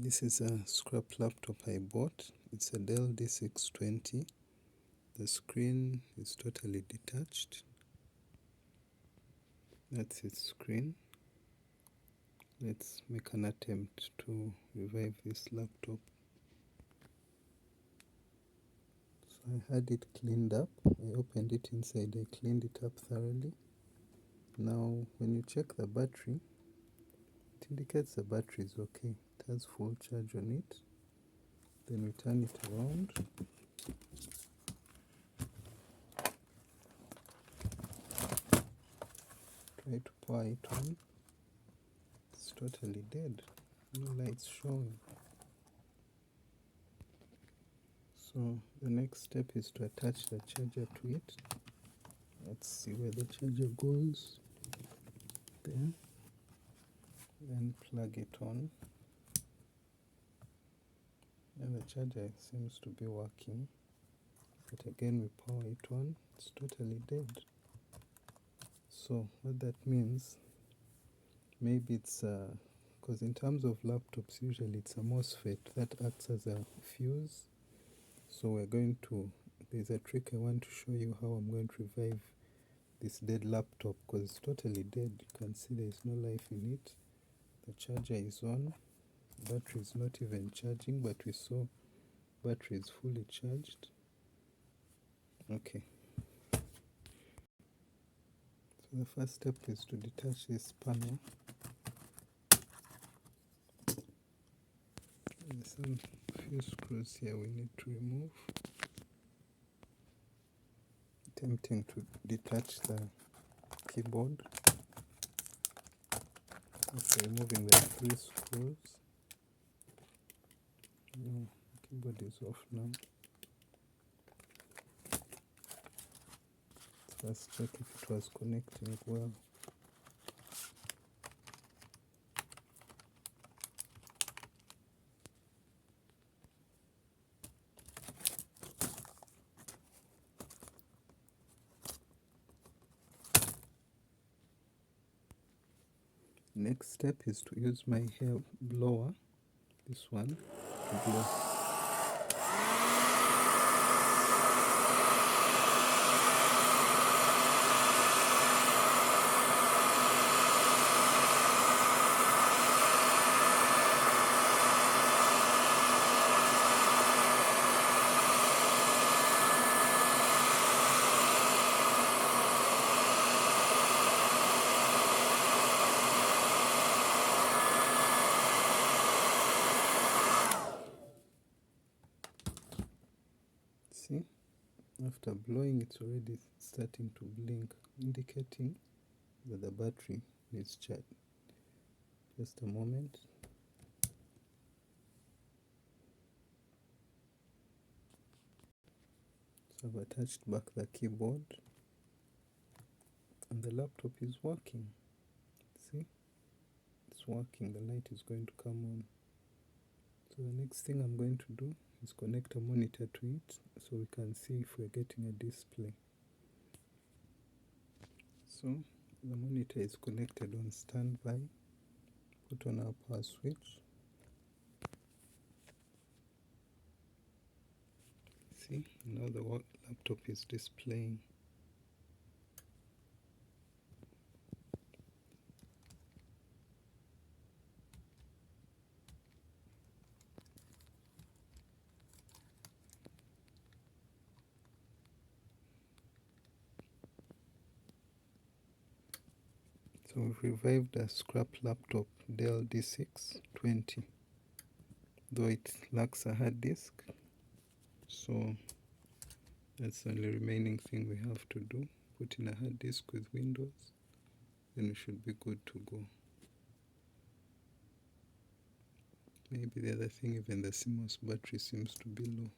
This is a scrap laptop I bought. It's a Dell d620. The screen is totally detached. That's its screen. Let's make an attempt to revive this laptop. So I had it cleaned up. I opened it inside. I cleaned it up thoroughly. Now when you check the battery, it indicates the battery is okay. It has full charge on it. Then we turn it around. Try to power it on. It's totally dead. No lights showing. So the next step is to attach the charger to it. Let's see where the charger goes. There. Then plug it on. And the charger seems to be working. But again we power it on. It's totally dead. So what that means, maybe it's because in terms of laptops usually it's a MOSFET that acts as a fuse. So we're going to, there's a trick I want to show you how I'm going to revive this dead laptop, because it's totally dead. You can see there's no life in it. The charger is on. The battery is not even charging, but we saw battery is fully charged. Okay. So the first step is to detach this panel. There's some few screws here we need to remove. Attempting to detach the keyboard. After removing the 3 screws. The keyboard is off now. Let's check if it was connecting well. Next step is to use my hair blower, this one, to blow. See, after blowing it's already starting to blink, indicating that the battery needs charge. Just a moment. So I've attached back the keyboard and the laptop is working. See, it's working. The light is going to come on. So the next thing I'm going to do is connect a monitor to it so we can see if we're getting a display. So the monitor is connected on standby. Put on our power switch. See, now the laptop is displaying. So we've revived a scrap laptop, Dell d620, though it lacks a hard disk. So that's the only remaining thing we have to do. Put in a hard disk with Windows, then we should be good to go. Maybe the other thing, even the CMOS battery seems to be low.